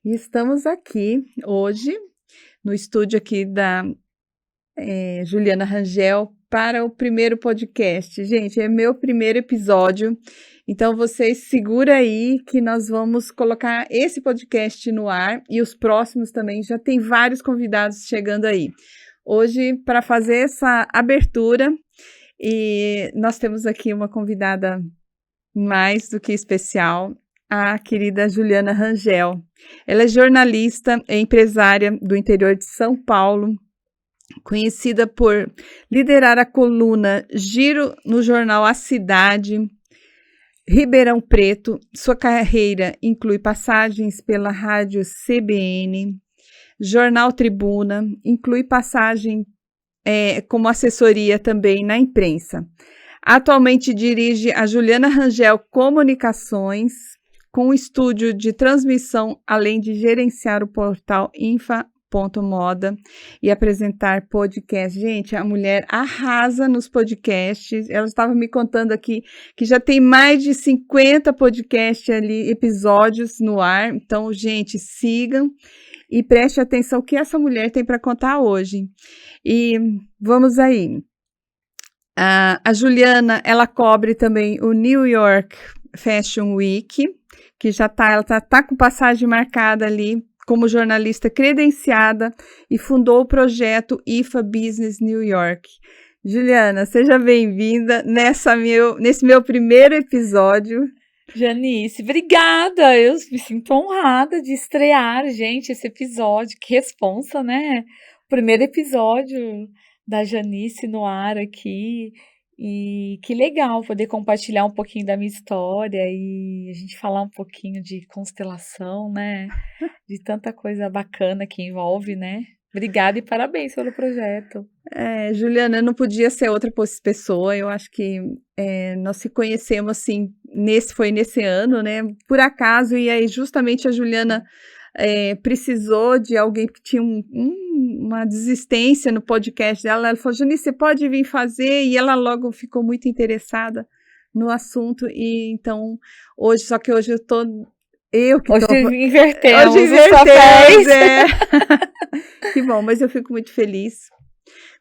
E estamos aqui hoje no estúdio aqui da Juliana Rangel para o primeiro podcast. Gente, é meu primeiro episódio, então vocês segura aí que nós vamos colocar esse podcast no ar e os próximos também. Já tem vários convidados chegando aí. Hoje, para fazer essa abertura, e nós temos aqui uma convidada mais do que especial, a querida Juliana Rangel. Ela é jornalista e empresária do interior de São Paulo, conhecida por liderar a coluna Giro no jornal A Cidade, Ribeirão Preto. Sua carreira inclui passagens pela rádio CBN, Jornal Tribuna, inclui passagem como assessoria também na imprensa. Atualmente dirige a Juliana Rangel Comunicações, com um estúdio de transmissão, além de gerenciar o portal Infa.moda e apresentar podcast. Gente, a mulher arrasa nos podcasts. Ela estava me contando aqui que já tem mais de 50 podcasts ali, episódios no ar. Então, gente, sigam e preste atenção o que essa mulher tem para contar hoje. E vamos aí. A Juliana, ela cobre também o New York Fashion Week, que ela tá com passagem marcada ali como jornalista credenciada e fundou o projeto IFA Business New York. Juliana, seja bem-vinda nesse meu primeiro episódio. Janice, obrigada! Eu me sinto honrada de estrear, gente, esse episódio. Que responsa, né? Primeiro episódio da Janice no ar aqui. E que legal poder compartilhar um pouquinho da minha história e a gente falar um pouquinho de constelação, né? De tanta coisa bacana que envolve, né? Obrigada e parabéns pelo projeto. Juliana, não podia ser outra pessoa. Eu acho que nós se conhecemos assim, foi nesse ano, né? Por acaso, e aí justamente a Juliana precisou de alguém que tinha uma desistência no podcast dela. Ela falou: Janice, você pode vir fazer? E ela logo ficou muito interessada no assunto. E então, hoje eu tô. Hoje invertemos os papéis. Que bom, mas eu fico muito feliz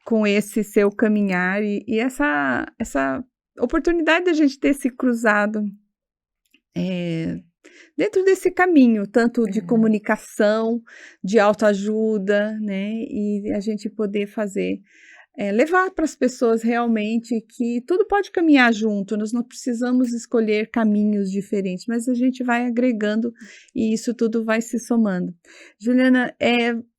com esse seu caminhar e essa oportunidade da gente ter se cruzado dentro desse caminho, tanto de comunicação, de autoajuda, né? E a gente poder levar para as pessoas realmente que tudo pode caminhar junto, nós não precisamos escolher caminhos diferentes, mas a gente vai agregando e isso tudo vai se somando. Juliana,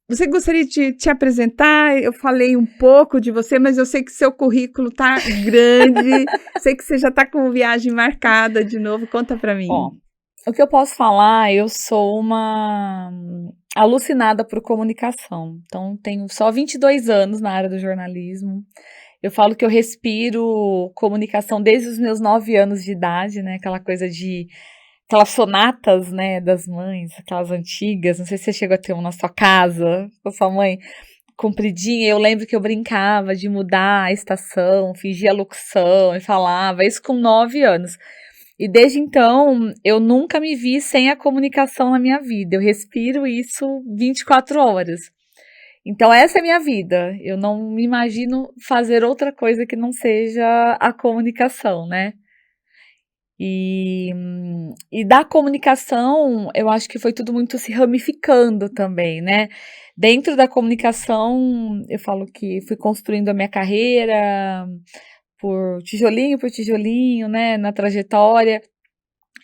você gostaria de te apresentar? Eu falei um pouco de você, mas eu sei que seu currículo tá grande, sei que você já tá com viagem marcada de novo, conta para mim. Bom, o que eu posso falar, eu sou uma alucinada por comunicação, então tenho só 22 anos na área do jornalismo. Eu falo que eu respiro comunicação desde os meus 9 anos de idade, né, aquelas sonatas, né, das mães, aquelas antigas, não sei se você chegou a ter uma na sua casa, com a sua mãe, compridinha. Eu lembro que eu brincava de mudar a estação, fingia locução e falava, isso com 9 anos. E desde então, eu nunca me vi sem a comunicação na minha vida, eu respiro isso 24 horas. Então essa é a minha vida, eu não me imagino fazer outra coisa que não seja a comunicação, né? E da comunicação, eu acho que foi tudo muito se ramificando também, né? Dentro da comunicação, eu falo que fui construindo a minha carreira por tijolinho, né? Na trajetória.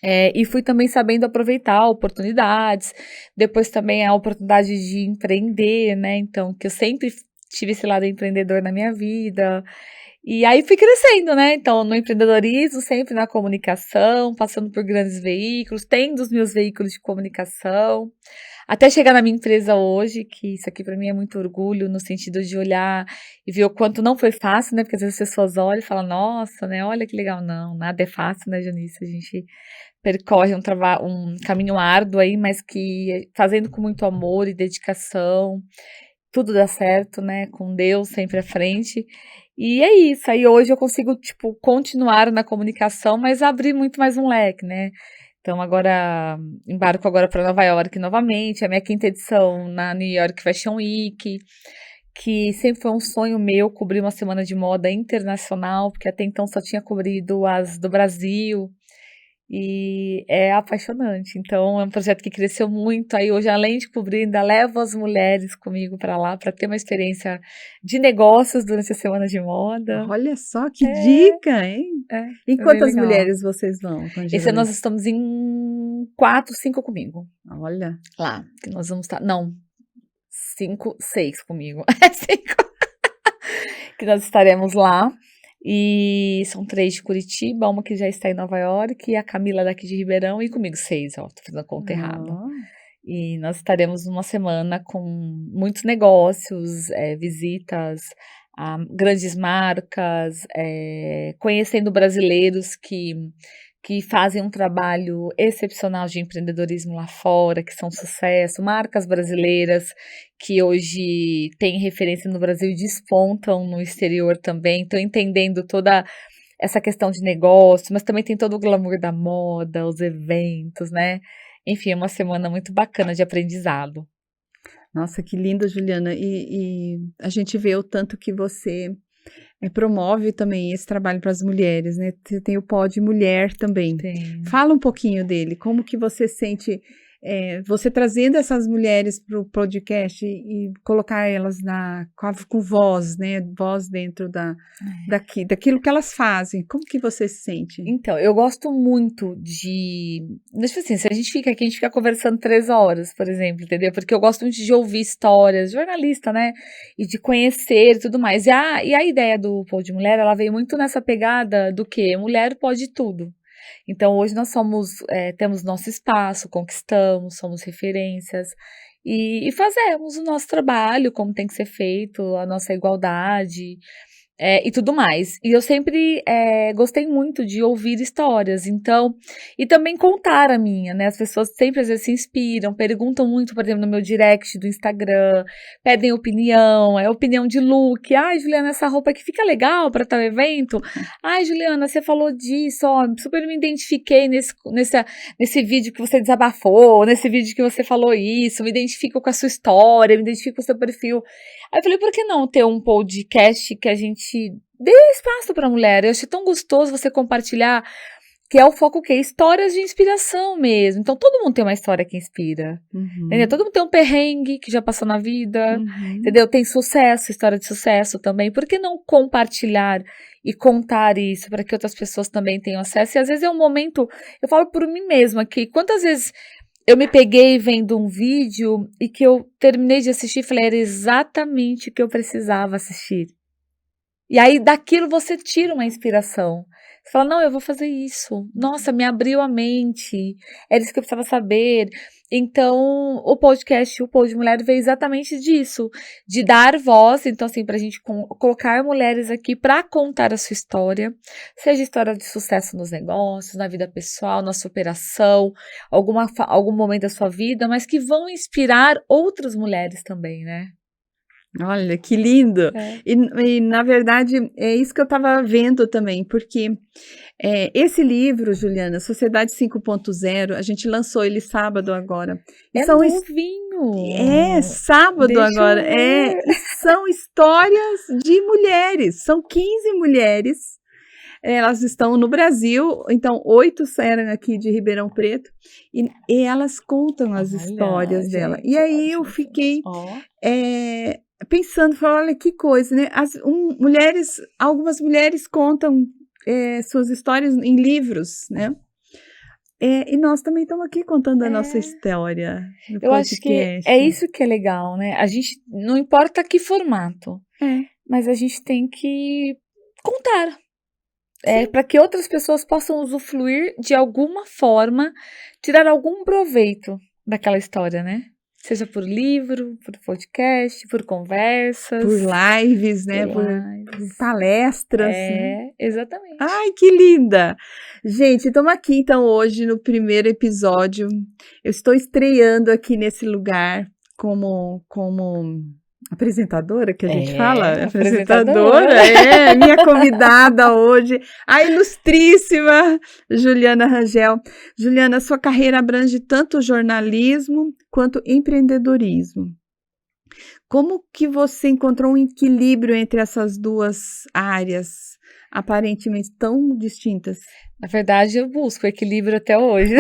E fui também sabendo aproveitar oportunidades. Depois também a oportunidade de empreender, né? Então, que eu sempre tive esse lado empreendedor na minha vida. E aí fui crescendo, né? Então, no empreendedorismo, sempre na comunicação, passando por grandes veículos, tendo os meus veículos de comunicação, até chegar na minha empresa hoje, que isso aqui para mim é muito orgulho, no sentido de olhar e ver o quanto não foi fácil, né? Porque às vezes as pessoas olham e falam, nossa, né? Olha que legal. Não, nada é fácil, né, Janice? A gente percorre um caminho árduo aí, mas que fazendo com muito amor e dedicação, tudo dá certo, né? Com Deus sempre à frente. E é isso, aí hoje eu consigo, continuar na comunicação, mas abrir muito mais um leque, né? Então agora embarco agora para Nova York novamente, a minha 5ª edição na New York Fashion Week, que sempre foi um sonho meu cobrir uma semana de moda internacional, porque até então só tinha cobrido as do Brasil. E é apaixonante. Então, é um projeto que cresceu muito. Aí, hoje, além de cobrir, ainda levo as mulheres comigo para lá, para ter uma experiência de negócios durante a semana de moda. Olha só que dica, hein? Em bem quantas legal. mulheres vocês vão? Esse ano nós estamos em 4, 5 comigo. Olha. Lá, que nós vamos estar. Não, 5, 6 comigo. 5. Que nós estaremos lá. E são 3 de Curitiba, uma que já está em Nova York, e a Camila daqui de Ribeirão, e comigo 6, ó, tô fazendo a conta errada. E nós estaremos numa semana com muitos negócios, visitas a grandes marcas, conhecendo brasileiros que fazem um trabalho excepcional de empreendedorismo lá fora, que são sucesso, marcas brasileiras que hoje têm referência no Brasil e despontam no exterior também, estão entendendo toda essa questão de negócio, mas também tem todo o glamour da moda, os eventos, né? Enfim, é uma semana muito bacana de aprendizado. Nossa, que lindo, Juliana. E a gente vê o tanto que você promove também esse trabalho para as mulheres, né? Você tem o Pod Mulher também. Sim. Fala um pouquinho dele. Como que você sente você trazendo essas mulheres para o podcast e colocar elas com voz, né? Voz dentro daquilo que elas fazem. Como que você se sente? Então, eu gosto muito Deixa assim, se a gente fica aqui, a gente fica conversando 3 horas, por exemplo, entendeu? Porque eu gosto muito de ouvir histórias, jornalista, né? E de conhecer e tudo mais. E a ideia do Pod Mulher, ela veio muito nessa pegada do quê? Mulher pode tudo. Então, hoje nós temos nosso espaço, conquistamos, somos referências e fazemos o nosso trabalho como tem que ser feito, a nossa igualdade e tudo mais. E eu sempre gostei muito de ouvir histórias, então, e também contar a minha, né? As pessoas sempre às vezes se inspiram, perguntam muito, por exemplo, no meu direct do Instagram, pedem opinião, opinião de look. Ai, Juliana, essa roupa aqui fica legal para tal evento. Ai, Juliana, você falou disso, ó, super me identifiquei nesse vídeo que você desabafou, nesse vídeo que você falou isso, me identifico com a sua história, me identifico com o seu perfil. Aí eu falei, por que não ter um podcast que a gente dê espaço para a mulher? Eu achei tão gostoso você compartilhar, que é o foco o quê? Histórias de inspiração mesmo. Então, todo mundo tem uma história que inspira. Entendeu? Todo mundo tem um perrengue que já passou na vida, entendeu? Tem sucesso, história de sucesso também. Por que não compartilhar e contar isso para que outras pessoas também tenham acesso? E às vezes é um momento, eu falo por mim mesma, que quantas vezes eu me peguei vendo um vídeo e que eu terminei de assistir e falei, era exatamente o que eu precisava assistir. E aí, daquilo você tira uma inspiração. Você fala, não, eu vou fazer isso. Nossa, me abriu a mente. Era isso que eu precisava saber. Então, o podcast, o Pod Mulher, veio exatamente disso. De dar voz, então assim, pra gente colocar mulheres aqui pra contar a sua história. Seja história de sucesso nos negócios, na vida pessoal, na superação, algum momento da sua vida, mas que vão inspirar outras mulheres também, né? Olha, que lindo! E, na verdade, é isso que eu estava vendo também, porque esse livro, Juliana, Sociedade 5.0, a gente lançou ele sábado agora. Novinho! Sábado agora. E são histórias de mulheres, são 15 mulheres. Elas estão no Brasil, então 8 saíram aqui de Ribeirão Preto, e elas contam as histórias dela. E aí eu fiquei pensando, falando, olha que coisa, né? Algumas mulheres contam suas histórias em livros, né? E nós também estamos aqui contando a nossa história. Eu acho que é isso que é legal, né? A gente, não importa que formato, mas a gente tem que contar. Para que outras pessoas possam usufruir de alguma forma, tirar algum proveito daquela história, né? Seja por livro, por podcast, por conversas. Por lives, né? Por palestras. Exatamente. Ai, que linda! Gente, estamos aqui então hoje no primeiro episódio. Eu estou estreando aqui nesse lugar como Apresentadora que a gente É, fala? apresentadora. Minha convidada hoje, a ilustríssima Juliana Rangel. Juliana, sua carreira abrange tanto jornalismo quanto empreendedorismo. Como que você encontrou um equilíbrio entre essas duas áreas, aparentemente tão distintas? Na verdade, eu busco equilíbrio até hoje.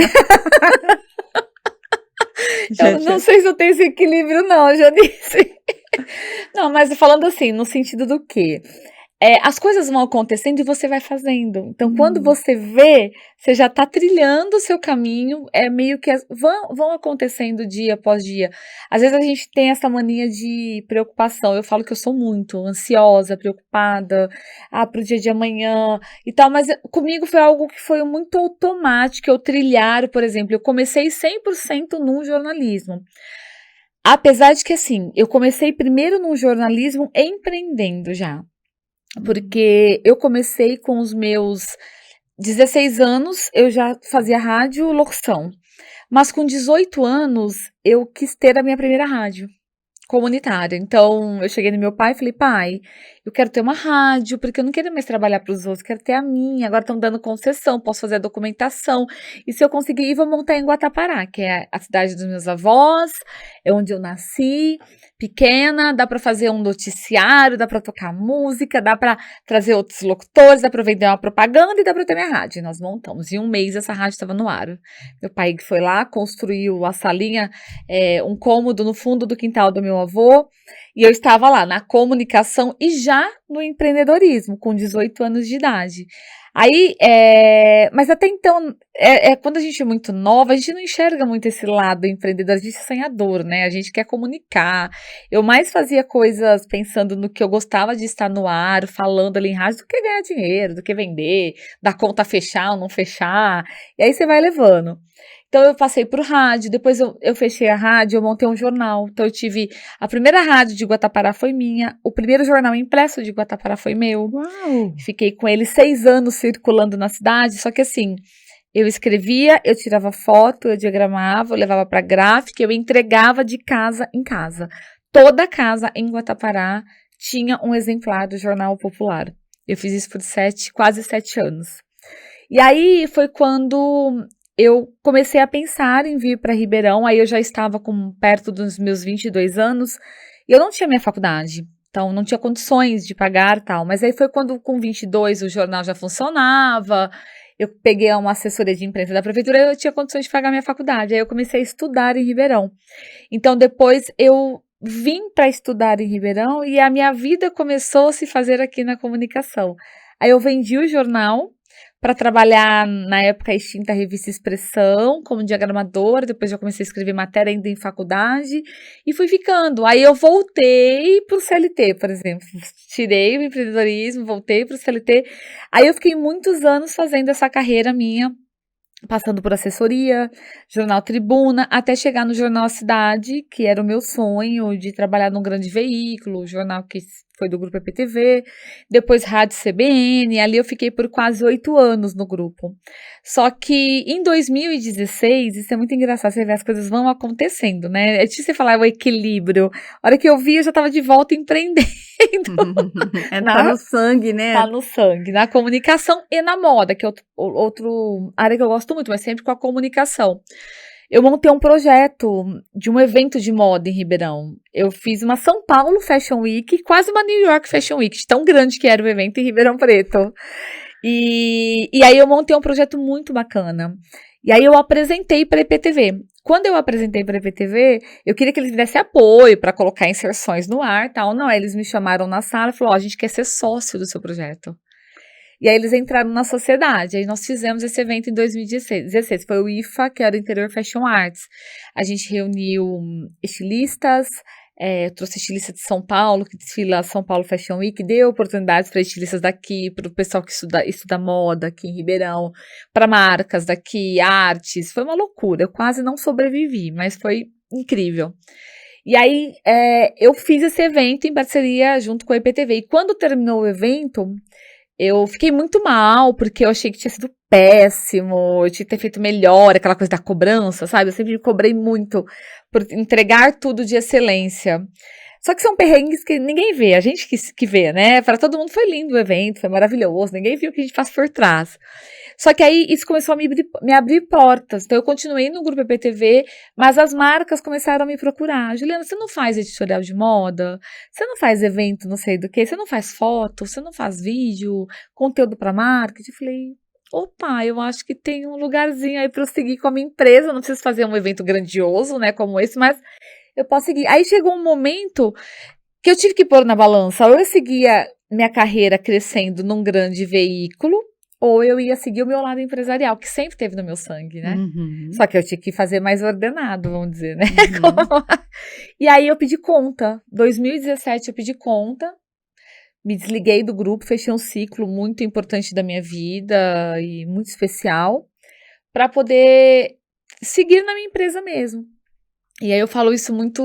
Eu Gente, não sei se eu tenho esse equilíbrio, não, já disse. Não, mas falando assim, no sentido do quê? As coisas vão acontecendo e você vai fazendo. Então, quando você vê, você já está trilhando o seu caminho, meio que vão acontecendo dia após dia. Às vezes a gente tem essa mania de preocupação. Eu falo que eu sou muito ansiosa, preocupada, pro dia de amanhã e tal, mas comigo foi algo que foi muito automático, eu trilhar, por exemplo, eu comecei 100% no jornalismo. Apesar de que, assim, eu comecei primeiro no jornalismo empreendendo já. Porque eu comecei com os meus 16 anos, eu já fazia rádio locução. Mas com 18 anos, eu quis ter a minha primeira rádio comunitária. Então, eu cheguei no meu pai e falei, pai, eu quero ter uma rádio, porque eu não quero mais trabalhar para os outros, quero ter a minha. Agora estão dando concessão, posso fazer a documentação. E se eu conseguir ir, vou montar em Guatapará, que é a cidade dos meus avós, é onde eu nasci, pequena, dá para fazer um noticiário, dá para tocar música, dá para trazer outros locutores, dá para vender uma propaganda e dá para ter minha rádio. E nós montamos. Em um mês essa rádio estava no ar. Meu pai foi lá, construiu a salinha, um cômodo no fundo do quintal do meu avô, e eu estava lá na comunicação e já no empreendedorismo, com 18 anos de idade. Aí, mas até então, quando a gente é muito nova, a gente não enxerga muito esse lado empreendedor, a gente é sonhador, né? A gente quer comunicar. Eu mais fazia coisas pensando no que eu gostava de estar no ar, falando ali em rádio, do que ganhar dinheiro, do que vender, da conta fechar ou não fechar. E aí você vai levando. Então eu passei pro rádio, depois eu fechei a rádio, eu montei um jornal. Então eu tive, a primeira rádio de Guatapará foi minha, o primeiro jornal impresso de Guatapará foi meu. Uau! Fiquei com ele 6 anos circulando na cidade, só que assim, eu escrevia, eu tirava foto, eu diagramava, eu levava para gráfica, eu entregava de casa em casa. Toda casa em Guatapará tinha um exemplar do Jornal Popular. Eu fiz isso por quase 7 anos. E aí foi quando eu comecei a pensar em vir para Ribeirão, aí eu já estava perto dos meus 22 anos, e eu não tinha minha faculdade, então não tinha condições de pagar tal, mas aí foi quando com 22 o jornal já funcionava, eu peguei uma assessoria de imprensa da prefeitura e eu tinha condições de pagar minha faculdade, aí eu comecei a estudar em Ribeirão. Então depois eu vim para estudar em Ribeirão e a minha vida começou a se fazer aqui na comunicação. Aí eu vendi o jornal para trabalhar na época extinta revista Expressão, como diagramadora, depois já comecei a escrever matéria ainda em faculdade, e fui ficando. Aí eu voltei para o CLT, por exemplo, tirei o empreendedorismo, voltei para o CLT, aí eu fiquei muitos anos fazendo essa carreira minha, passando por assessoria, Jornal Tribuna, até chegar no Jornal Cidade, que era o meu sonho de trabalhar num grande veículo, jornal que foi do grupo EPTV, depois Rádio CBN, ali eu fiquei por quase 8 anos no grupo. Só que em 2016, isso é muito engraçado, você vê as coisas vão acontecendo, né? É difícil você falar o equilíbrio. A hora que eu vi, eu já estava de volta empreendendo. Tá no sangue, né? Tá no sangue, na comunicação e na moda, que é outro área que eu gosto muito, mas sempre com a comunicação. Eu montei um projeto de um evento de moda em Ribeirão. Eu fiz uma São Paulo Fashion Week, quase uma New York Fashion Week, de tão grande que era o evento em Ribeirão Preto. E aí eu montei um projeto muito bacana. E aí eu apresentei para a EPTV. Quando eu apresentei para a EPTV, eu queria que eles me dessem apoio para colocar inserções no ar e tal. Não, eles me chamaram na sala e falaram, a gente quer ser sócio do seu projeto. E aí eles entraram na sociedade, aí nós fizemos esse evento em 2016, foi o IFA, que era o Interior Fashion Arts. A gente reuniu estilistas, trouxe estilista de São Paulo, que desfila a São Paulo Fashion Week, deu oportunidades para estilistas daqui, para o pessoal que estuda moda aqui em Ribeirão, para marcas daqui, artes, foi uma loucura, eu quase não sobrevivi, mas foi incrível. E aí eu fiz esse evento em parceria junto com a EPTV, e quando terminou o evento, eu fiquei muito mal, porque eu achei que tinha sido péssimo, eu tinha que ter feito melhor, aquela coisa da cobrança, sabe? Eu sempre me cobrei muito por entregar tudo de excelência. Só que são perrengues que ninguém vê, a gente que vê, né? Para todo mundo foi lindo o evento, foi maravilhoso, ninguém viu o que a gente faz por trás. Só que aí isso começou a me abrir portas. Então eu continuei no grupo EPTV, mas as marcas começaram a me procurar. Juliana, você não faz editorial de moda? Você não faz evento não sei do que? Você não faz foto? Você não faz vídeo? Conteúdo para marketing? Eu falei, opa, eu acho que tem um lugarzinho aí para eu seguir com a minha empresa. Não preciso fazer um evento grandioso, né, como esse, mas eu posso seguir. Aí chegou um momento que eu tive que pôr na balança. Ou eu seguia minha carreira crescendo num grande veículo, ou eu ia seguir o meu lado empresarial, que sempre teve no meu sangue, né? Uhum. Só que eu tinha que fazer mais ordenado, vamos dizer, né? Uhum. E aí eu pedi conta. 2017 eu pedi conta. Me desliguei do grupo, fechei um ciclo muito importante da minha vida e muito especial para poder seguir na minha empresa mesmo. E aí eu falo isso muito.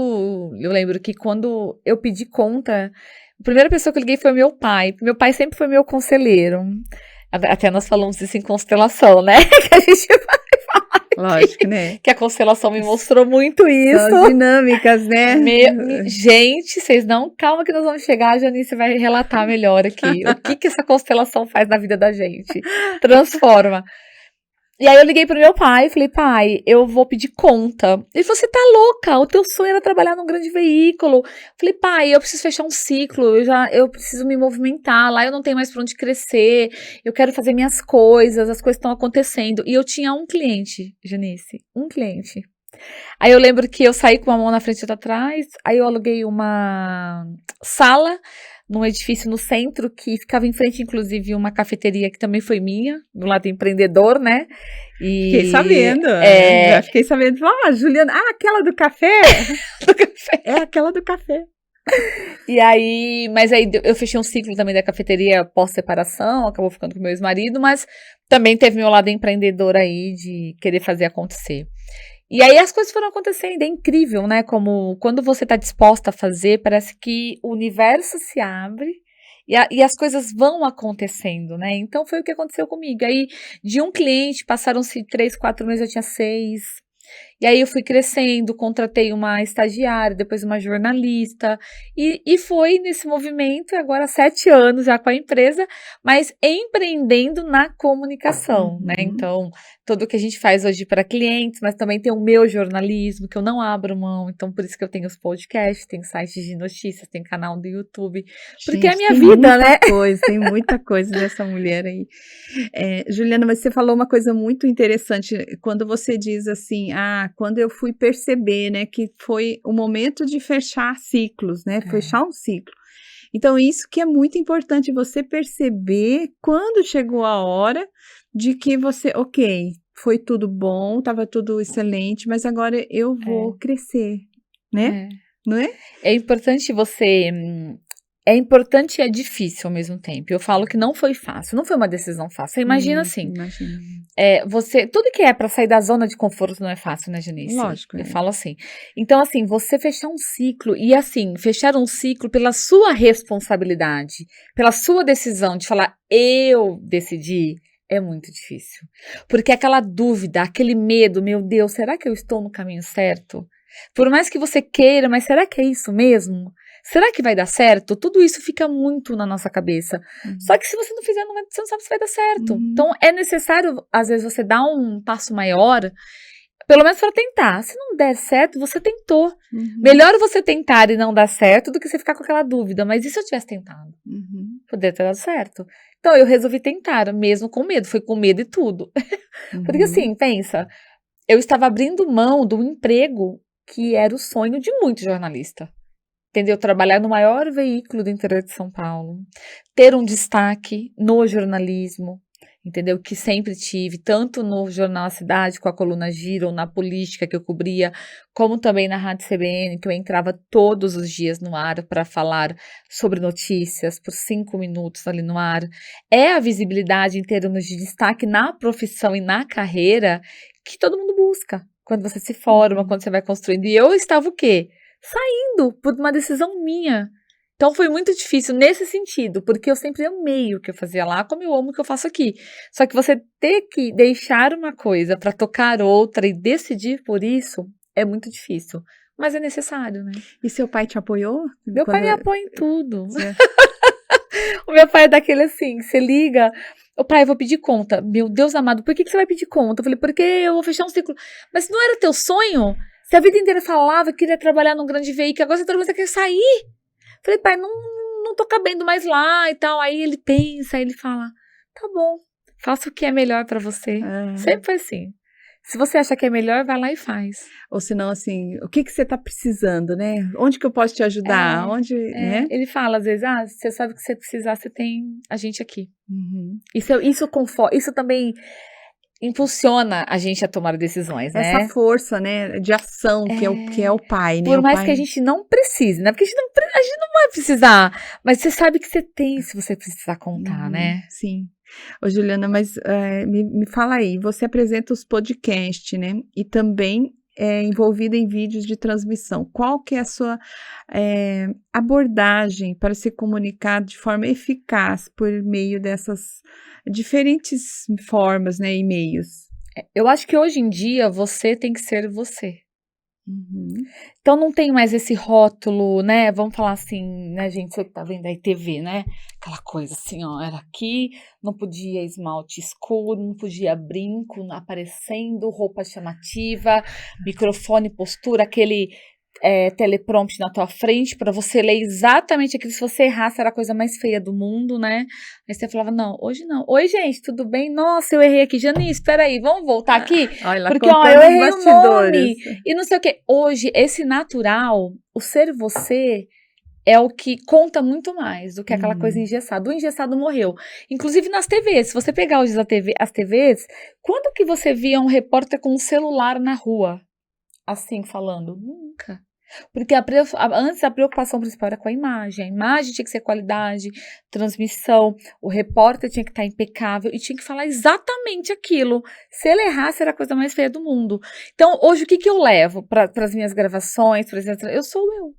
Eu lembro que quando eu pedi conta, a primeira pessoa que eu liguei foi meu pai. Meu pai sempre foi meu conselheiro. Até nós falamos isso em constelação, né? Que a gente Lógico, né? que a constelação me mostrou muito São isso. as dinâmicas, né? Gente, vocês não, calma que nós vamos chegar, a Janice vai relatar melhor aqui. O que essa constelação faz na vida da gente? Transforma. E aí eu liguei pro meu pai e falei, pai, eu vou pedir conta. Ele falou, você tá louca, o teu sonho era trabalhar num grande veículo. Falei, pai, eu preciso fechar um ciclo, eu preciso me movimentar, lá eu não tenho mais pra onde crescer, eu quero fazer minhas coisas, as coisas estão acontecendo. E eu tinha um cliente, Janice, um cliente. Aí eu lembro que eu saí com uma mão na frente e outra atrás, aí eu aluguei uma sala num edifício no centro que ficava em frente, inclusive, uma cafeteria que também foi minha, do lado empreendedor, né? E Fiquei sabendo. Já fiquei sabendo. Juliana, aquela do café? do café. É aquela do café. E aí, mas aí eu fechei um ciclo também da cafeteria pós-separação, acabou ficando com meu ex-marido, mas também teve meu lado empreendedor aí de querer fazer acontecer. E aí as coisas foram acontecendo, é incrível, né? Como quando você está disposta a fazer, parece que o universo se abre e as coisas vão acontecendo, né? Então foi o que aconteceu comigo. Aí de um cliente passaram-se 3, 4 meses, eu tinha 6. E aí eu fui crescendo, contratei uma estagiária, depois uma jornalista, e foi nesse movimento, agora 7 anos já com a empresa, mas empreendendo na comunicação, né? Então, tudo que a gente faz hoje para clientes, mas também tem o meu jornalismo, que eu não abro mão, então por isso que eu tenho os podcasts, tenho sites de notícias, tenho canal do YouTube, porque é a minha vida, né? Tem muita coisa dessa mulher aí. Juliana, mas você falou uma coisa muito interessante, quando você diz assim, quando eu fui perceber, né, que foi o momento de fechar ciclos, né, fechar um ciclo. Então, isso que é muito importante, você perceber quando chegou a hora de que você, ok, foi tudo bom, estava tudo excelente, mas agora eu vou crescer, né? Não é? É importante você... É importante e é difícil ao mesmo tempo. Eu falo que não foi fácil, não foi uma decisão fácil. Você imagina assim, tudo que é para sair da zona de conforto não é fácil, né, Janice? Lógico. Eu falo assim. Então, assim, você fechar um ciclo e, assim, fechar um ciclo pela sua responsabilidade, pela sua decisão de falar, eu decidi, é muito difícil. Porque aquela dúvida, aquele medo, meu Deus, será que eu estou no caminho certo? Por mais que você queira, mas será que é isso mesmo? Será que vai dar certo? Tudo isso fica muito na nossa cabeça. Só que se você não fizer, você não sabe se vai dar certo. Então, é necessário, às vezes, você dar um passo maior, pelo menos para tentar. Se não der certo, você tentou. Melhor você tentar e não dar certo do que você ficar com aquela dúvida. Mas e se eu tivesse tentado? Poderia ter dado certo. Então, eu resolvi tentar, mesmo com medo. Foi com medo e tudo. Porque assim, pensa, eu estava abrindo mão do emprego que era o sonho de muito jornalista. Entendeu? Trabalhar no maior veículo do interior de São Paulo, ter um destaque no jornalismo, entendeu? Que sempre tive, tanto no Jornal A Cidade, com a coluna Giro, na política que eu cobria, como também na Rádio CBN, que eu entrava todos os dias no ar para falar sobre notícias por 5 minutos ali no ar. É a visibilidade em termos de destaque na profissão e na carreira que todo mundo busca quando você se forma, quando você vai construindo. E eu estava o quê? Saindo por uma decisão minha. Então foi muito difícil nesse sentido, porque eu sempre amei o que eu fazia lá, como eu amo o que eu faço aqui. Só que você ter que deixar uma coisa para tocar outra e decidir por isso é muito difícil, mas é necessário, né? E seu pai te apoiou? Meu pai Quando- me apoia em tudo. Você- O meu pai é daquele assim, você liga, o pai, eu vou pedir conta. Meu Deus amado, por que você vai pedir conta? Eu falei, porque eu vou fechar um ciclo. Mas se não era teu sonho? Se a vida inteira falava que queria trabalhar num grande veículo, agora você quer sair? Eu falei, pai, não tô cabendo mais lá e tal. Aí ele pensa, aí ele fala, tá bom, faça o que é melhor pra você. Ah. Sempre foi assim. Se você acha que é melhor, vai lá e faz. Ou senão, assim, o que você tá precisando, né? Onde que eu posso te ajudar? Onde, né? Ele fala às vezes, você sabe que você precisar, você tem a gente aqui. Uhum. Isso também impulsiona a gente a tomar decisões, né? Essa força, né, de ação que é o pai, né? Por O mais pai... que a gente não precise, né? Porque a gente não vai precisar. Mas você sabe que você tem se você precisar contar, né? Sim. Ô, Juliana, mas me fala aí, você apresenta os podcasts, né? E também é envolvida em vídeos de transmissão. Qual que é a sua abordagem para se comunicar de forma eficaz por meio dessas diferentes formas, né, e meios? Eu acho que hoje em dia você tem que ser você. Uhum. Então não tem mais esse rótulo, né? Vamos falar assim, né, gente? Você que tá vendo aí TV, né? Aquela coisa assim, ó, era aqui, não podia esmalte escuro, não podia brinco aparecendo, roupa chamativa, microfone, postura, aquele teleprompter na tua frente para você ler exatamente aquilo. Se você errasse, era a coisa mais feia do mundo, né? Aí você falava, não, hoje não. Oi, gente, tudo bem? Nossa, eu errei aqui. Janice, espera aí, vamos voltar aqui? Olha lá, Porque, ó, contando eu os errei o bastidores. nome. E não sei o quê. Hoje, esse natural, o ser você, é o que conta muito mais do que aquela coisa engessada. O engessado morreu. Inclusive nas TVs. Se você pegar hoje as TVs, quando que você via um repórter com um celular na rua? Assim, falando? Nunca. Porque antes a preocupação principal era com a imagem tinha que ser qualidade, transmissão, o repórter tinha que estar impecável e tinha que falar exatamente aquilo. Se ele errasse, era a coisa mais feia do mundo. Então, hoje, o que eu levo para as minhas gravações? Eu sou eu.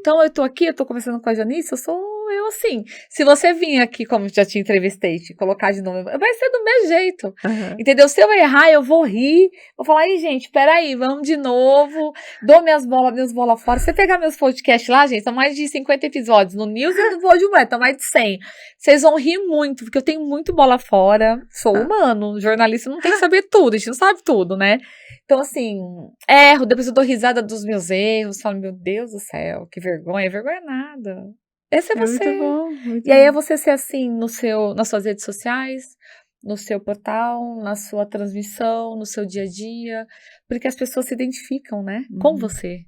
Então, eu tô aqui, eu tô conversando com a Janice, eu sou eu assim. Se você vir aqui, como já te entrevistei, te colocar de novo, vai ser do meu jeito. Uhum. Entendeu? Se eu errar, eu vou rir, vou falar, aí, gente, peraí, vamos de novo, dou minhas bolas fora. Se você pegar meus podcasts lá, gente, são mais de 50 episódios, no News e no Podweb, estão mais de 100. Vocês vão rir muito, porque eu tenho muito bola fora, sou humano, jornalista não tem que saber tudo, a gente não sabe tudo, né? Então, assim, erro, depois eu dou risada dos meus erros, falo, meu Deus do céu, que vergonha nada. Esse é você. Muito bom. Muito E aí é bom. você ser assim nas suas redes sociais, no seu portal, na sua transmissão, no seu dia a dia, porque as pessoas se identificam, né, com você.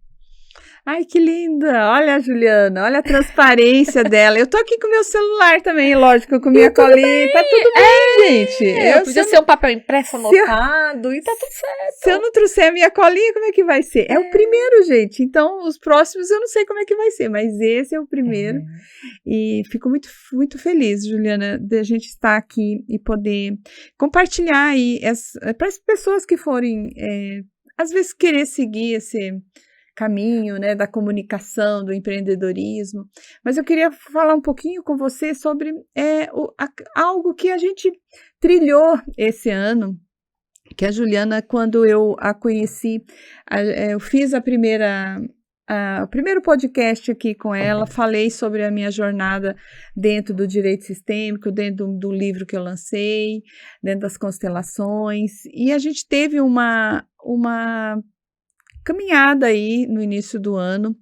Ai, que linda! Olha a Juliana, olha a transparência dela. Eu tô aqui com o meu celular também, lógico, com minha colinha. Tá tudo bem, gente. Podia ser um papel impresso anotado e tá tudo certo. Se eu não trouxer a minha colinha, como é que vai ser? É o primeiro, gente. Então, os próximos eu não sei como é que vai ser, mas esse é o primeiro. E fico muito, muito feliz, Juliana, de a gente estar aqui e poder compartilhar aí para as pessoas que forem, às vezes, querer seguir esse caminho, né, da comunicação, do empreendedorismo, mas eu queria falar um pouquinho com você sobre algo que a gente trilhou esse ano, que a Juliana, quando eu a conheci, eu fiz o primeiro podcast aqui com ela, falei sobre a minha jornada dentro do direito sistêmico, dentro do livro que eu lancei, dentro das constelações, e a gente teve uma caminhada aí no início do ano.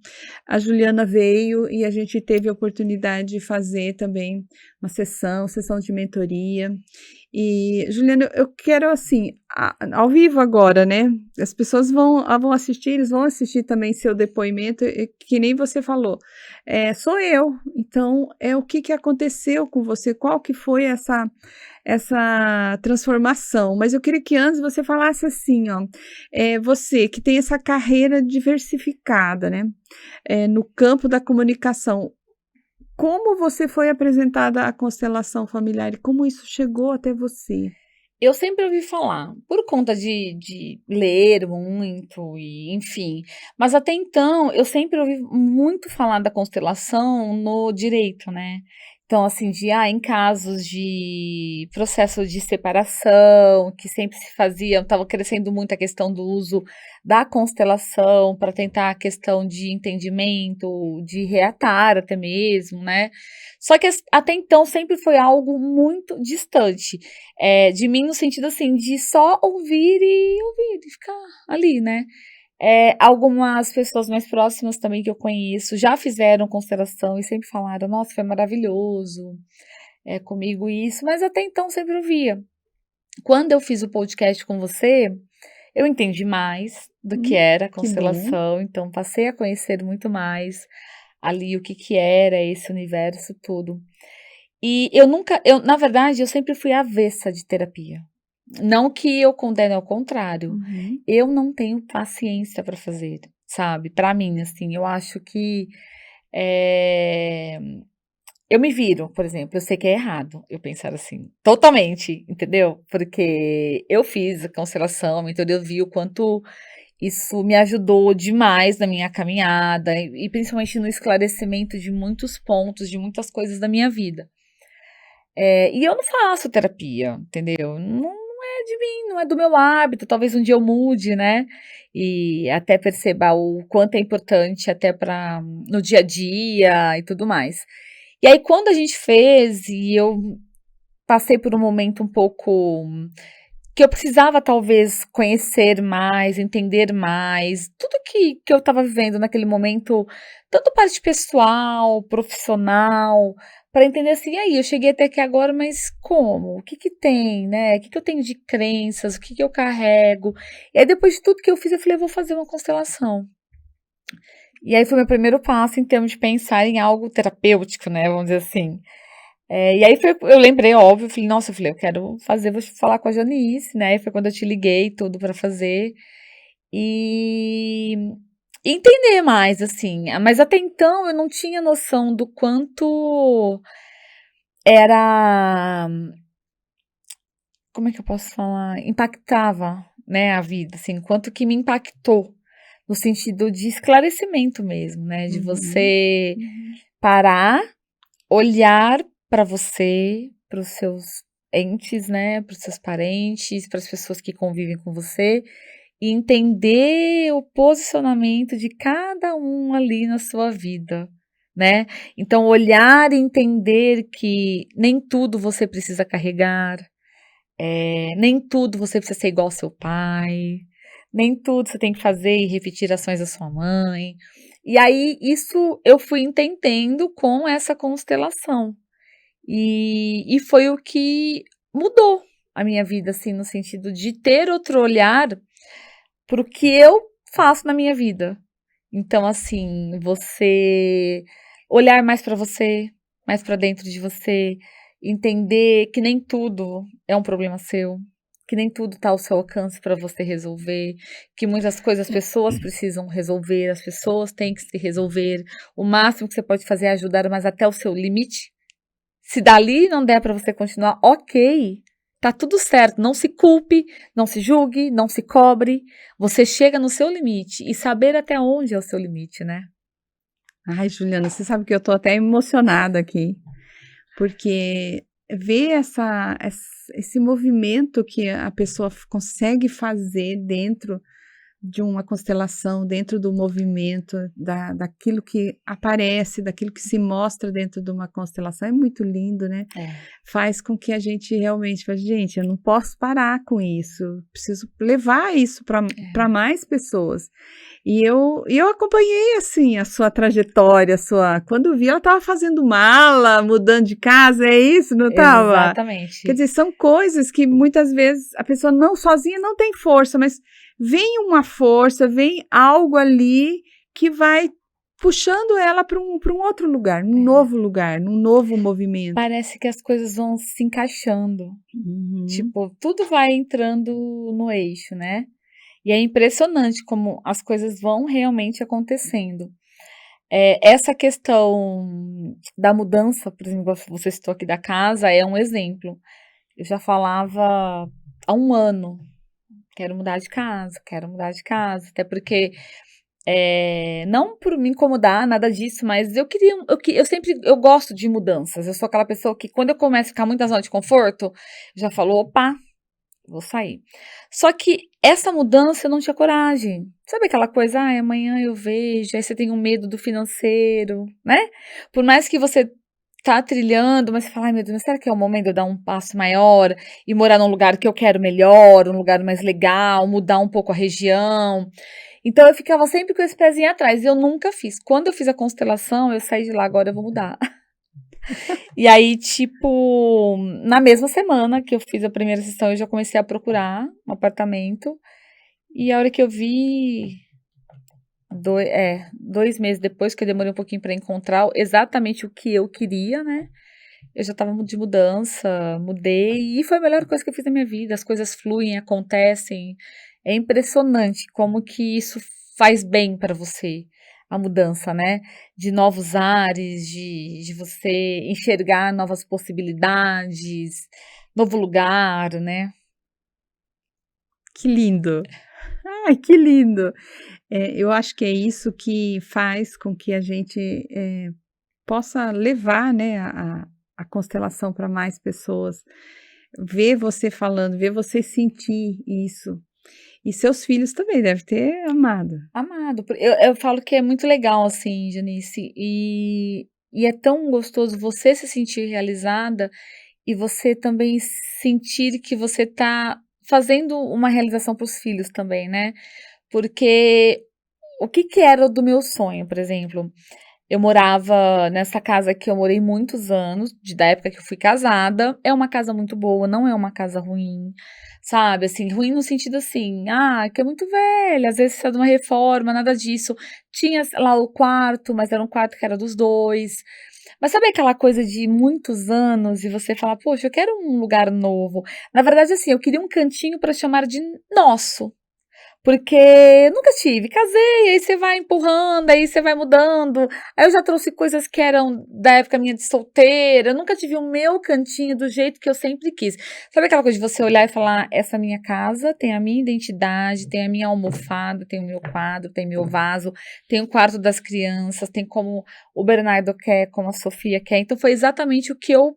A Juliana veio e a gente teve a oportunidade de fazer também uma sessão de mentoria. E, Juliana, eu quero assim, ao vivo agora, né? As pessoas vão assistir, eles vão assistir também seu depoimento, que nem você falou. Sou eu. Então, o que aconteceu com você? Qual que foi essa transformação? Mas eu queria que antes você falasse assim, ó, você que tem essa carreira diversificada, né, no campo da comunicação, como você foi apresentada à constelação familiar e como isso chegou até você? Eu sempre ouvi falar, por conta de ler muito, e enfim. Mas até então, eu sempre ouvi muito falar da constelação no direito, né? Então, assim, em casos de processo de separação, que sempre se fazia, estava crescendo muito a questão do uso da constelação para tentar a questão de entendimento, de reatar até mesmo, né? Só que até então sempre foi algo muito distante de mim, no sentido assim, de só ouvir e ficar ali, né? Algumas pessoas mais próximas também que eu conheço já fizeram constelação e sempre falaram, nossa, foi maravilhoso, comigo isso, mas até então sempre ouvia. Quando eu fiz o podcast com você, eu entendi mais do que era a Que bom. constelação, então passei a conhecer muito mais ali o que que era esse universo tudo. E na verdade, eu sempre fui avessa de terapia. Não que eu condene ao contrário, Uhum. eu não tenho paciência para fazer, sabe? Para mim, assim, eu acho que eh, eu me viro, por exemplo, eu sei que é errado eu pensar assim, totalmente, entendeu? Porque eu fiz a constelação, então eu vi o quanto isso me ajudou demais na minha caminhada e principalmente no esclarecimento de muitos pontos, de muitas coisas da minha vida. E eu não faço terapia, entendeu? Não é de mim, não é do meu hábito. Talvez um dia eu mude, né? E até perceba o quanto é importante até para no dia a dia e tudo mais. E aí, quando a gente fez, e eu passei por um momento um pouco que eu precisava talvez conhecer mais, entender mais, tudo que eu estava vivendo naquele momento, tanto parte pessoal, profissional, para entender assim, e aí, eu cheguei até aqui agora, mas como? O que que tem, né? O que que eu tenho de crenças? O que que eu carrego? E aí, depois de tudo que eu fiz, eu falei, eu vou fazer uma constelação. E aí foi meu primeiro passo em termos de pensar em algo terapêutico, né? Vamos dizer assim. E aí eu lembrei, óbvio, falei, nossa, eu falei, eu quero fazer, vou falar com a Janice, né? E foi quando eu te liguei tudo pra fazer e entender mais, assim. Mas até então eu não tinha noção do quanto era, como é que eu posso falar? Impactava, né, a vida, assim, quanto que me impactou no sentido de esclarecimento mesmo, né? De Uhum. você Uhum. parar, olhar para você, para os seus entes, né, para os seus parentes, para as pessoas que convivem com você, e entender o posicionamento de cada um ali na sua vida, né? Então, olhar e entender que nem tudo você precisa carregar, nem tudo você precisa ser igual ao seu pai, nem tudo você tem que fazer e repetir ações da sua mãe. E aí, isso eu fui entendendo com essa constelação. E foi o que mudou a minha vida, assim, no sentido de ter outro olhar para o que eu faço na minha vida. Então, assim, você olhar mais para você, mais para dentro de você, entender que nem tudo é um problema seu, que nem tudo está ao seu alcance para você resolver, que muitas coisas as pessoas precisam resolver, as pessoas têm que se resolver. O máximo que você pode fazer é ajudar, mas até o seu limite. Se dali não der para você continuar, ok, tá tudo certo. Não se culpe, não se julgue, não se cobre. Você chega no seu limite e saber até onde é o seu limite, né? Ai, Juliana, você sabe que eu tô até emocionada aqui, porque ver esse movimento que a pessoa consegue fazer dentro de uma constelação, dentro do movimento, daquilo que aparece, daquilo que se mostra dentro de uma constelação, é muito lindo, né? É. Faz com que a gente realmente fale, gente, eu não posso parar com isso, preciso levar isso para mais pessoas. E eu acompanhei, assim, a sua trajetória, quando vi, ela estava fazendo mala, mudando de casa, é isso, não estava? Quer Exatamente. dizer, são coisas que muitas vezes a pessoa não sozinha não tem força, mas vem uma força, vem algo ali que vai puxando ela para um outro lugar, num novo movimento. Parece que as coisas vão se encaixando. Uhum. Tipo, tudo vai entrando no eixo, né? E é impressionante como as coisas vão realmente acontecendo. Essa questão da mudança, por exemplo, você citou aqui da casa, é um exemplo. Eu já falava há um ano, quero mudar de casa, até porque Não por me incomodar, nada disso, mas eu gosto de mudanças. Eu sou aquela pessoa que quando eu começo a ficar muito na zona de conforto, já falo, opa, vou sair. Só que essa mudança eu não tinha coragem. Sabe aquela coisa, amanhã eu vejo, aí você tem um medo do financeiro, né? Por mais que você tá trilhando, mas você fala, ai meu Deus, mas será que é o momento de eu dar um passo maior e morar num lugar que eu quero melhor, um lugar mais legal, mudar um pouco a região? Então eu ficava sempre com esse pezinho atrás e eu nunca fiz. Quando eu fiz a constelação, eu saí de lá, agora eu vou mudar. E aí, tipo, na mesma semana que eu fiz a primeira sessão, eu já comecei a procurar um apartamento. E a hora que eu vi, 2 meses depois, que eu demorei um pouquinho para encontrar exatamente o que eu queria, né? Eu já tava de mudança, mudei, e foi a melhor coisa que eu fiz na minha vida. As coisas fluem, acontecem. É impressionante como que isso faz bem para você, a mudança, né? De novos ares, de você enxergar novas possibilidades, novo lugar, né? Que lindo! Ai, que lindo! Eu acho que é isso que faz com que a gente possa levar, né, a constelação para mais pessoas. Ver você falando, ver você sentir isso. E seus filhos também devem ter amado. Amado. Eu falo que é muito legal, assim, Janice, e é tão gostoso você se sentir realizada e você também sentir que você tá fazendo uma realização para os filhos também, né? Porque o que que era do meu sonho, por exemplo? Eu morava nessa casa que eu morei muitos anos, da época que eu fui casada. É uma casa muito boa, não é uma casa ruim, sabe? Assim, ruim no sentido assim, que é muito velha, às vezes precisa de uma reforma, nada disso. Tinha lá o quarto, mas era um quarto que era dos dois. Mas sabe aquela coisa de muitos anos e você falar, poxa, eu quero um lugar novo. Na verdade, assim, eu queria um cantinho para chamar de nosso. Porque nunca tive, casei, aí você vai empurrando, aí você vai mudando. Aí eu já trouxe coisas que eram da época minha de solteira. Eu nunca tive o meu cantinho do jeito que eu sempre quis. Sabe aquela coisa de você olhar e falar: essa é a minha casa, tem a minha identidade, tem a minha almofada, tem o meu quadro, tem meu vaso, tem o quarto das crianças, tem como o Bernardo quer, como a Sofia quer. Então foi exatamente o que eu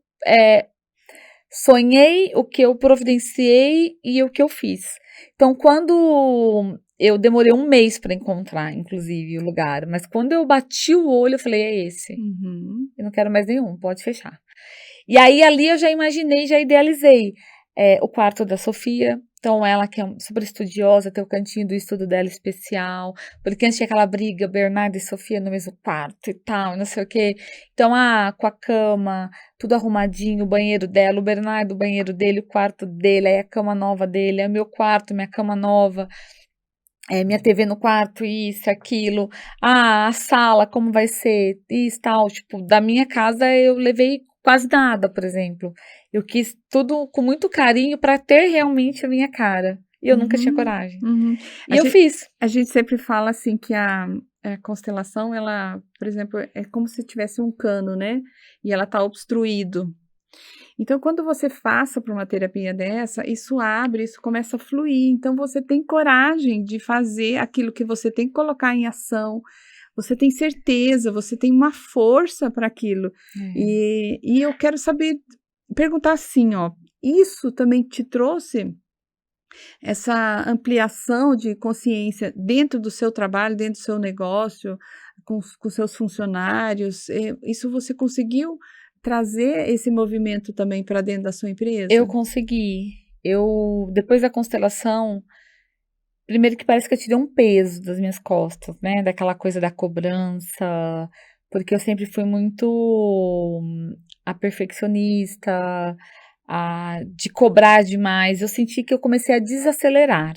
sonhei, o que eu providenciei e o que eu fiz. Então, quando eu demorei 1 mês para encontrar, inclusive, o lugar, mas quando eu bati o olho, eu falei, é esse. Uhum. Eu não quero mais nenhum, pode fechar. E aí, ali eu já imaginei, já idealizei o quarto da Sofia. Então, ela que é super estudiosa, tem o cantinho do estudo dela especial, porque antes tinha aquela briga, Bernardo e Sofia no mesmo quarto e tal, não sei o quê. Então, com a cama, tudo arrumadinho, o banheiro dela, o Bernardo, o banheiro dele, o quarto dele, aí a cama nova dele, é meu quarto, minha cama nova, minha TV no quarto, isso, aquilo. A sala, como vai ser, isso, tal. Tipo, da minha casa eu levei quase nada, por exemplo. Eu quis tudo com muito carinho para ter realmente a minha cara. E eu nunca tinha Uhum, coragem. uhum. E eu fiz. A gente sempre fala assim que a constelação, ela, por exemplo, é como se tivesse um cano, né? E ela está obstruído. Então, quando você passa por uma terapia dessa, isso abre, isso começa a fluir. Então, você tem coragem de fazer aquilo que você tem que colocar em ação. Você tem certeza, você tem uma força para aquilo. E eu quero saber, perguntar assim, ó, isso também te trouxe essa ampliação de consciência dentro do seu trabalho, dentro do seu negócio, com seus funcionários? Isso você conseguiu trazer esse movimento também para dentro da sua Eu empresa? consegui. Depois da constelação, primeiro que parece que eu tirei um peso das minhas costas, né? Daquela coisa da cobrança, porque eu sempre fui muito a perfeccionista, de cobrar demais. Eu senti que eu comecei a desacelerar.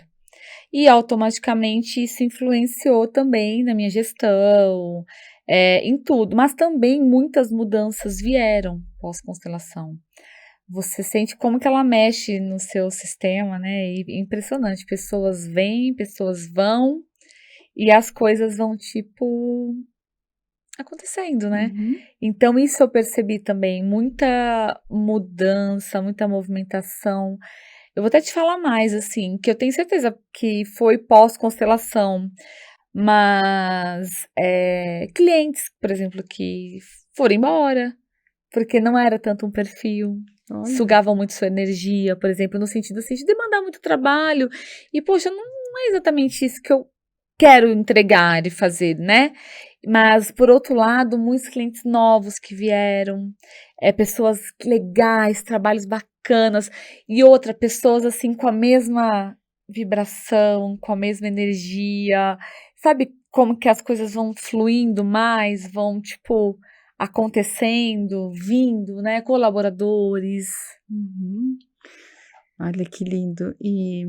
E automaticamente isso influenciou também na minha gestão, em tudo. Mas também muitas mudanças vieram pós-constelação. Você sente como que ela mexe no seu sistema, né? E é impressionante. Pessoas vêm, pessoas vão, e as coisas vão, tipo, acontecendo, né? Uhum. Então, isso eu percebi também. Muita mudança, muita movimentação. Eu vou até te falar mais, assim, que eu tenho certeza que foi pós-constelação. Mas clientes, por exemplo, que foram embora, porque não era tanto um perfil, Olha. sugavam muito sua energia, por exemplo, no sentido assim, de demandar muito trabalho, e poxa, não é exatamente isso que eu quero entregar e fazer, né? Mas, por outro lado, muitos clientes novos que vieram, pessoas legais, trabalhos bacanas, e outra, pessoas assim com a mesma vibração, com a mesma energia, sabe como que as coisas vão fluindo mais, vão, tipo, acontecendo, vindo, né? Colaboradores. Uhum. Olha que lindo. E,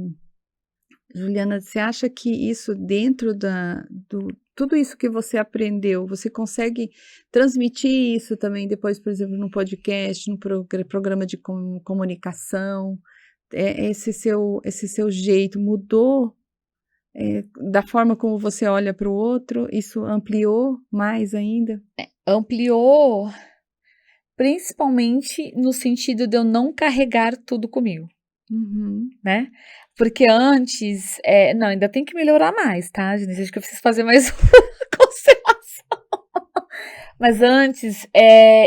Juliana, você acha que isso dentro tudo isso que você aprendeu, você consegue transmitir isso também depois, por exemplo, no podcast, no programa de comunicação? Esse seu jeito mudou, da forma como você olha para o outro? Isso ampliou mais ainda? Ampliou, principalmente no sentido de eu não carregar tudo comigo, Uhum. né? Porque antes, não, ainda tem que melhorar mais, tá, gente? Acho que eu preciso fazer mais uma conservação. Mas antes,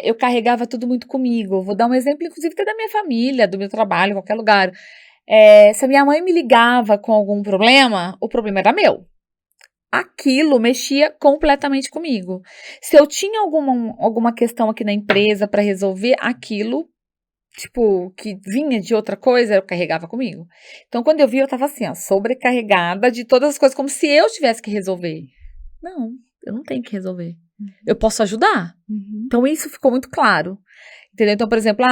eu carregava tudo muito comigo. Vou dar um exemplo, inclusive, até da minha família, do meu trabalho, qualquer lugar. Se a minha mãe me ligava com algum problema, o problema era meu. Aquilo mexia completamente comigo. Se eu tinha alguma questão aqui na empresa para resolver, aquilo, tipo, que vinha de outra coisa, eu carregava comigo. Então, quando eu vi, eu tava assim, ó, sobrecarregada de todas as coisas, como se eu tivesse que resolver. Não, eu não tenho que resolver. Eu posso ajudar. Uhum. Então, isso ficou muito claro. Entendeu? Então, por exemplo,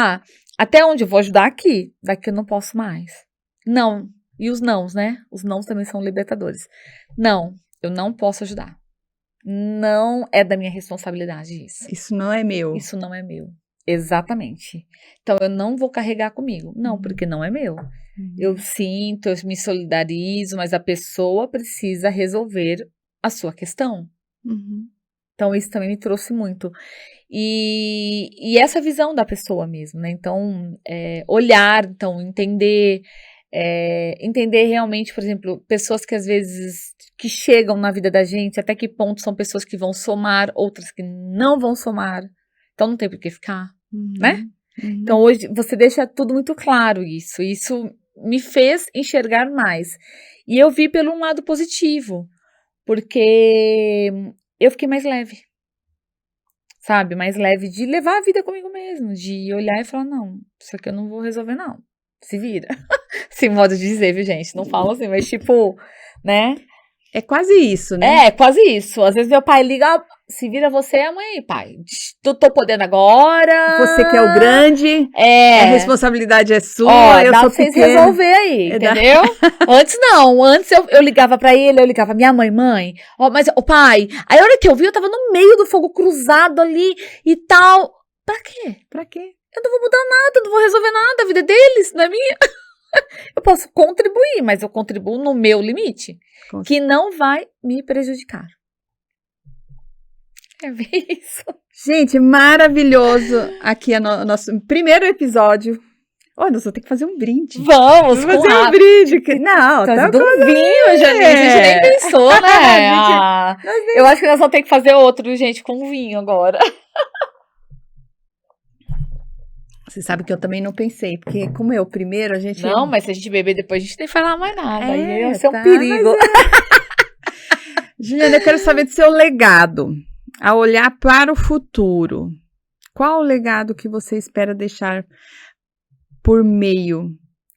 até onde eu vou ajudar aqui, daqui eu não posso mais. Não. E os nãos, né? Os nãos também são libertadores. Não, eu não posso ajudar. Não é da minha responsabilidade isso. Isso não é meu. Isso não é meu. Exatamente. Então, eu não vou carregar comigo. Não, porque não é meu. Eu sinto, eu me solidarizo, mas a pessoa precisa resolver a sua questão. Uhum. Então, isso também me trouxe muito. E essa visão da pessoa mesmo, né? Então, olhar, então, entender realmente, por exemplo, pessoas que às vezes que chegam na vida da gente, até que ponto são pessoas que vão somar, outras que não vão somar. Então, não tem por que ficar, né? Uhum. Então, hoje, você deixa tudo muito claro isso. Isso me fez enxergar mais. E eu vi pelo um lado positivo, porque eu fiquei mais leve. Sabe? Mais leve de levar a vida comigo mesmo, de olhar e falar, não, isso aqui eu não vou resolver, não. Se vira. Sem modo de dizer, viu, gente? Não falo assim, mas tipo, né? É quase isso, né? É, quase isso. Às vezes meu pai liga, se vira você e a mãe, pai. Tô podendo agora. Você que é o grande, a responsabilidade é sua, eu dá sou pra vocês pequena. resolver aí, entendeu? Antes não, antes eu ligava pra ele, eu ligava minha mãe, mas o pai, aí a hora que eu vi, eu tava no meio do fogo cruzado ali e tal. Pra quê? Pra quê? Eu não vou mudar nada, não vou resolver nada, a vida é deles, não é minha. Eu posso contribuir, mas eu contribuo no meu limite, que não vai me prejudicar. É isso. Gente, maravilhoso. Aqui é o nosso primeiro episódio. Nós vamos ter que fazer um brinde. Vamos fazer um brinde. Não, tá um vinho, gente. A gente nem pensou, né? Eu acho que nós vamos ter que fazer outro, gente, com vinho agora. Você sabe que eu também não pensei, porque como é o primeiro, a gente... Não, mas se a gente beber depois, a gente nem falar mais nada. Aí ia ser um tá, perigo. Juliana, eu quero saber do seu legado. A olhar para o futuro. Qual o legado que você espera deixar por meio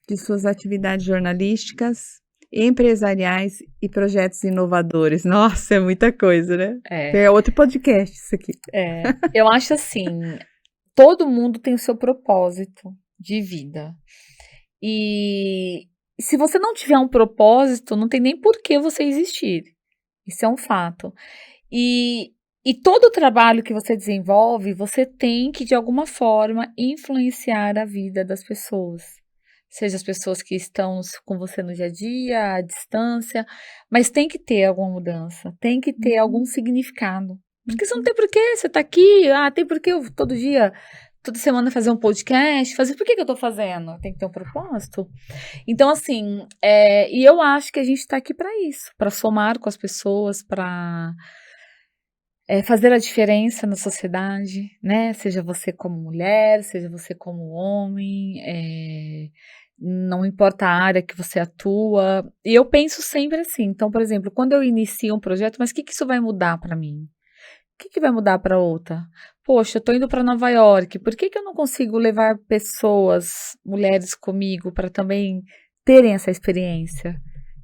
de suas atividades jornalísticas, empresariais e projetos inovadores? Nossa, é muita coisa, né? É outro podcast isso aqui. Eu acho assim... Todo mundo tem o seu propósito de vida. E se você não tiver um propósito, não tem nem por que você existir. Isso é um fato. E todo o trabalho que você desenvolve, você tem que, de alguma forma, influenciar a vida das pessoas. Seja as pessoas que estão com você no dia a dia, à distância, mas tem que ter alguma mudança, tem que ter algum significado. Porque você não tem porquê, você tá aqui, tem porquê eu todo dia toda semana fazer um podcast, por que eu tô fazendo? Tem que ter um propósito. Então, assim, e eu acho que a gente tá aqui pra isso, pra somar com as pessoas, pra fazer a diferença na sociedade, né? Seja você como mulher, seja você como homem, não importa a área que você atua. E eu penso sempre assim. Então, por exemplo, quando eu inicio um projeto, mas o que isso vai mudar para mim? O que vai mudar para outra? Poxa, eu tô indo para Nova York. Por que eu não consigo levar pessoas, mulheres comigo, para também terem essa experiência?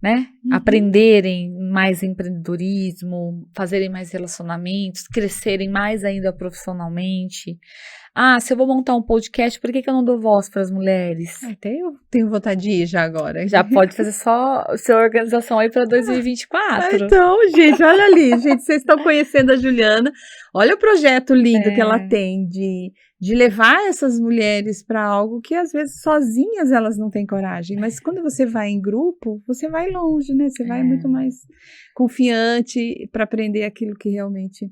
Né? Aprenderem mais empreendedorismo, fazerem mais relacionamentos, crescerem mais ainda profissionalmente. Se eu vou montar um podcast, por que eu não dou voz para as mulheres? Até eu tenho vontade de ir já agora. Já pode fazer só sua organização aí para 2024. Então, gente, olha ali, gente, vocês estão conhecendo a Juliana. Olha o projeto lindo que ela tem de levar essas mulheres para algo que às vezes sozinhas elas não têm coragem, mas quando você vai em grupo, você vai longe, né? Você vai muito mais confiante para aprender aquilo que realmente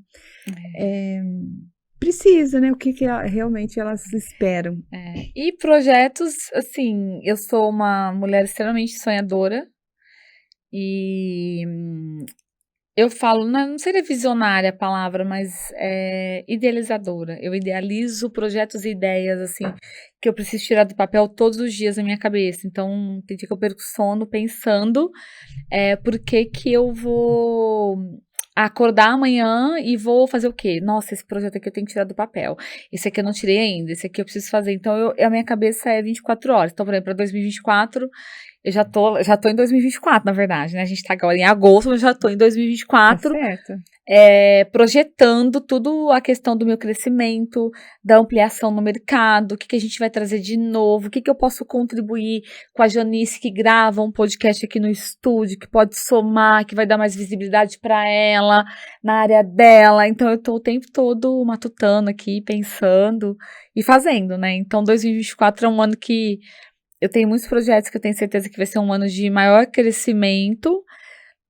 precisa, né? O que realmente elas esperam. E projetos, assim, eu sou uma mulher extremamente sonhadora e eu falo, não seria visionária a palavra, mas idealizadora. Eu idealizo projetos e ideias, assim, que eu preciso tirar do papel todos os dias na minha cabeça. Então, tem dia que eu perco sono pensando por que eu vou acordar amanhã e vou fazer o quê? Nossa, esse projeto aqui eu tenho que tirar do papel. Esse aqui eu não tirei ainda, esse aqui eu preciso fazer. Então, a minha cabeça é 24 horas. Então, por exemplo, para 2024... eu já tô em 2024, na verdade, né? A gente tá agora em agosto, mas já tô em 2024. Tá certo. Projetando tudo a questão do meu crescimento, da ampliação no mercado, o que a gente vai trazer de novo, o que eu posso contribuir com a Janice, que grava um podcast aqui no estúdio, que pode somar, que vai dar mais visibilidade para ela, na área dela. Então, eu tô o tempo todo matutando aqui, pensando e fazendo, né? Então, 2024 é um ano que eu tenho muitos projetos que eu tenho certeza que vai ser um ano de maior crescimento.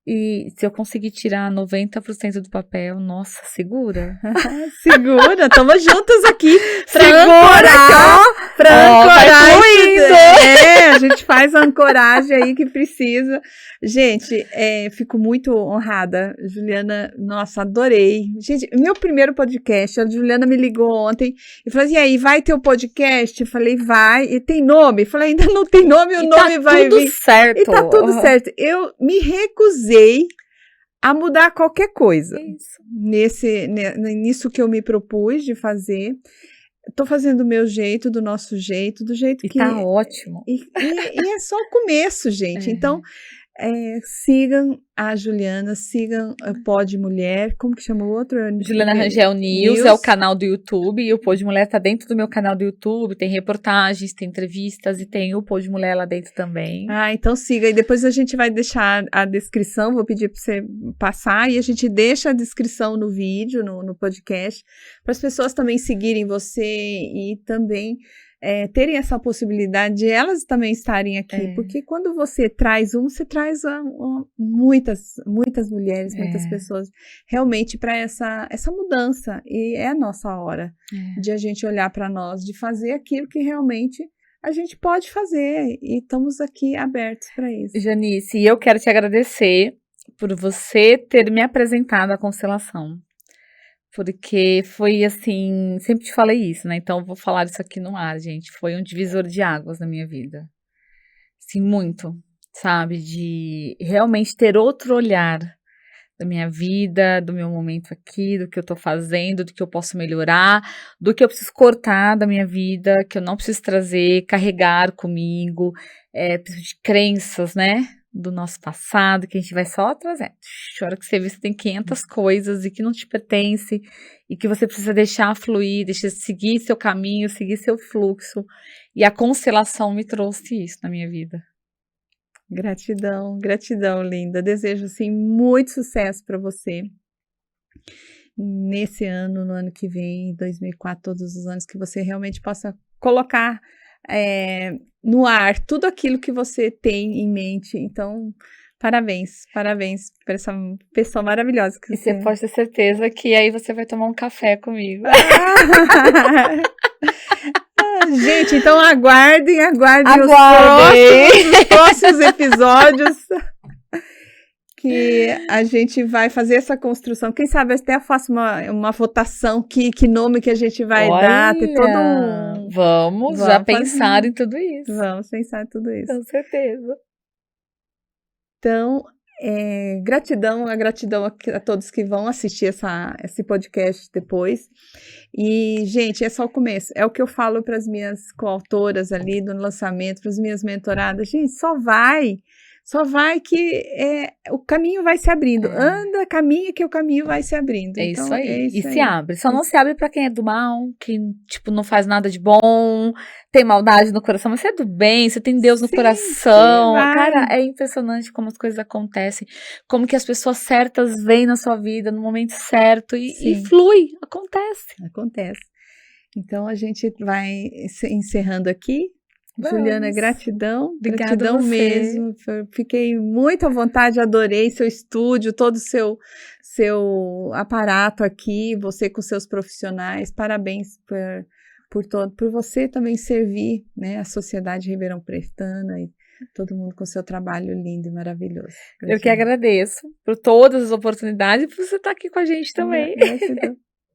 E se eu conseguir tirar 90% do papel, nossa, segura. Segura, estamos juntas aqui pra ancorar. A gente faz a ancoragem aí que precisa. Gente, fico muito honrada, Juliana, nossa, adorei. Gente, meu primeiro podcast, a Juliana me ligou ontem e falou assim, e aí, vai ter o podcast? Eu falei, vai, e tem nome? Eu falei, ainda não tem nome, o nome vai vir. Certo. E tá tudo certo. Eu me recusei a mudar qualquer coisa. Nisso que eu me propus de fazer. Tô fazendo do meu jeito, do nosso jeito, do jeito que... tá ótimo. E é só o começo, gente. Então, sigam a Juliana, sigam a Pod Mulher, como que chama o outro? Juliana Rangel News, é o canal do YouTube, e o Pod Mulher tá dentro do meu canal do YouTube, tem reportagens, tem entrevistas, e tem o Pod Mulher lá dentro também. Então siga, e depois a gente vai deixar a descrição, vou pedir para você passar, e a gente deixa a descrição no vídeo, no podcast, para as pessoas também seguirem você, e também terem essa possibilidade de elas também estarem aqui, porque quando você traz você traz muitas mulheres, muitas pessoas realmente para essa mudança, e é a nossa hora de a gente olhar para nós, de fazer aquilo que realmente a gente pode fazer, e estamos aqui abertos para isso. Janice, eu quero te agradecer por você ter me apresentado a constelação. Porque foi assim, sempre te falei isso, né? Então eu vou falar isso aqui no ar, gente. Foi um divisor de águas na minha vida. Assim, muito, sabe? De realmente ter outro olhar da minha vida, do meu momento aqui, do que eu tô fazendo, do que eu posso melhorar, do que eu preciso cortar da minha vida, que eu não preciso trazer, carregar comigo, preciso de crenças, né? Do nosso passado, que a gente vai só trazendo. A hora que você vê, você tem 500 coisas e que não te pertence e que você precisa deixar fluir, deixar seguir seu caminho, seguir seu fluxo. E a constelação me trouxe isso na minha vida. Gratidão, gratidão, linda. Desejo, assim, muito sucesso para você nesse ano, no ano que vem, 2004, todos os anos, que você realmente possa colocar no ar tudo aquilo que você tem em mente. Então, parabéns por essa pessoa maravilhosa que você pode ter certeza que aí você vai tomar um café comigo. Gente, então aguardem Aguardem. Os próximos episódios que a gente vai fazer essa construção. Quem sabe até eu faço uma votação, que nome que a gente vai dar, ter todo um... Vamos já pensar em tudo isso. Vamos pensar em tudo isso. Com certeza. Então, gratidão a todos que vão assistir esse podcast depois. E, gente, é só o começo. É o que eu falo para as minhas coautoras ali do lançamento, para as minhas mentoradas. Gente, só vai que o caminho vai se abrindo. Anda, caminha que o caminho vai se abrindo. É então, isso aí. isso e aí. se abre. Só não se abre pra quem é do mal, quem, tipo, não faz nada de bom, tem maldade no coração, mas você é do bem, você tem Deus no coração. Cara, é impressionante como as coisas acontecem, como que as pessoas certas vêm na sua vida no momento certo e flui, acontece. Então, a gente vai encerrando aqui. Vamos. Juliana, gratidão. Obrigada gratidão mesmo. Fiquei muito à vontade, adorei seu estúdio, todo o seu aparato aqui, você com seus profissionais. Parabéns por você também servir, né, a sociedade ribeirão pretana e todo mundo com seu trabalho lindo e maravilhoso. Gratidão. Eu que agradeço por todas as oportunidades e por você estar aqui com a gente também.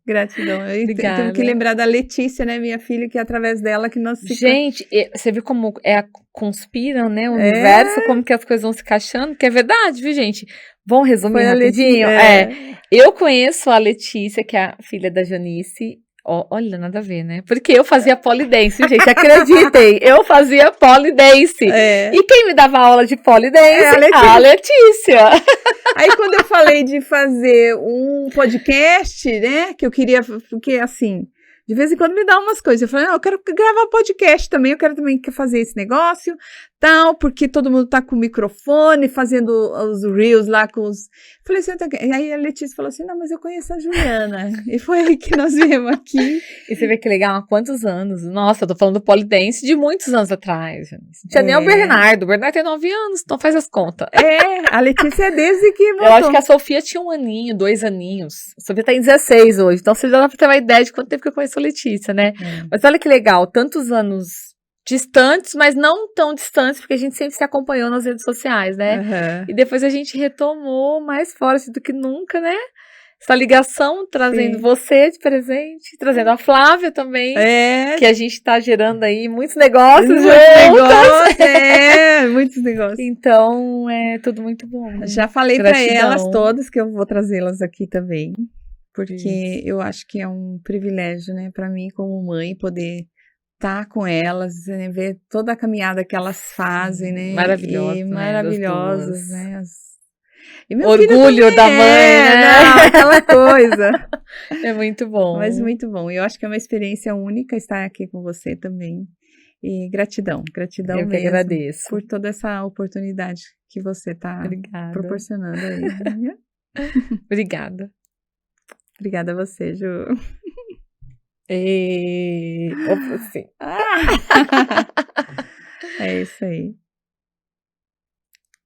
Gratidão. Eu tenho que lembrar da Letícia, né, minha filha, que é através dela que nós... Gente, você viu como conspiram, né, o universo, como que as coisas vão se encaixando, que é verdade, viu, gente? Vamos resumir rapidinho? Eu conheço a Letícia, que é a filha da Janice. Olha, nada a ver, né? Porque eu fazia polidense, gente, acreditem, eu fazia polidense. E quem me dava aula de polidense? A Letícia. Aí quando eu falei de fazer um podcast, né, que eu queria, porque assim, de vez em quando me dá umas coisas, eu falei, não, eu quero gravar podcast também, eu quero também fazer esse negócio, tal, porque todo mundo tá com o microfone, fazendo os reels lá com os... Falei assim, aí a Letícia falou assim, não, mas eu conheço a Juliana, e foi aí que nós viemos aqui. E você vê que legal, há quantos anos? Nossa, eu tô falando do polidense de muitos anos atrás. Não tinha nem o Bernardo tem 9 anos, então faz as contas. A Letícia é desde que voltou. Eu acho que a Sofia tinha 1 aninho, 2 aninhos. A Sofia tá em 16 hoje, então você já dá pra ter uma ideia de quanto tempo que eu conheço a Letícia, né? Mas olha que legal, tantos anos distantes, mas não tão distantes, porque a gente sempre se acompanhou nas redes sociais, né? E depois a gente retomou mais forte do que nunca, né? Essa ligação, trazendo você de presente, trazendo a Flávia também, que a gente tá gerando aí muitos negócios. Muitos negócios. Então, é tudo muito bom. Já falei para elas todas que eu vou trazê-las aqui também, porque eu acho que é um privilégio, né, para mim como mãe poder estar com elas, né, ver toda a caminhada que elas fazem, né? Maravilhosas, né? Orgulho da mãe, né? Aquela coisa. É muito bom. Mas muito bom. Eu acho que é uma experiência única estar aqui com você também. E gratidão eu mesmo. Que agradeço. Por toda essa oportunidade que você está proporcionando aí. Obrigada. Obrigada a você, Ju. Sim. É isso aí.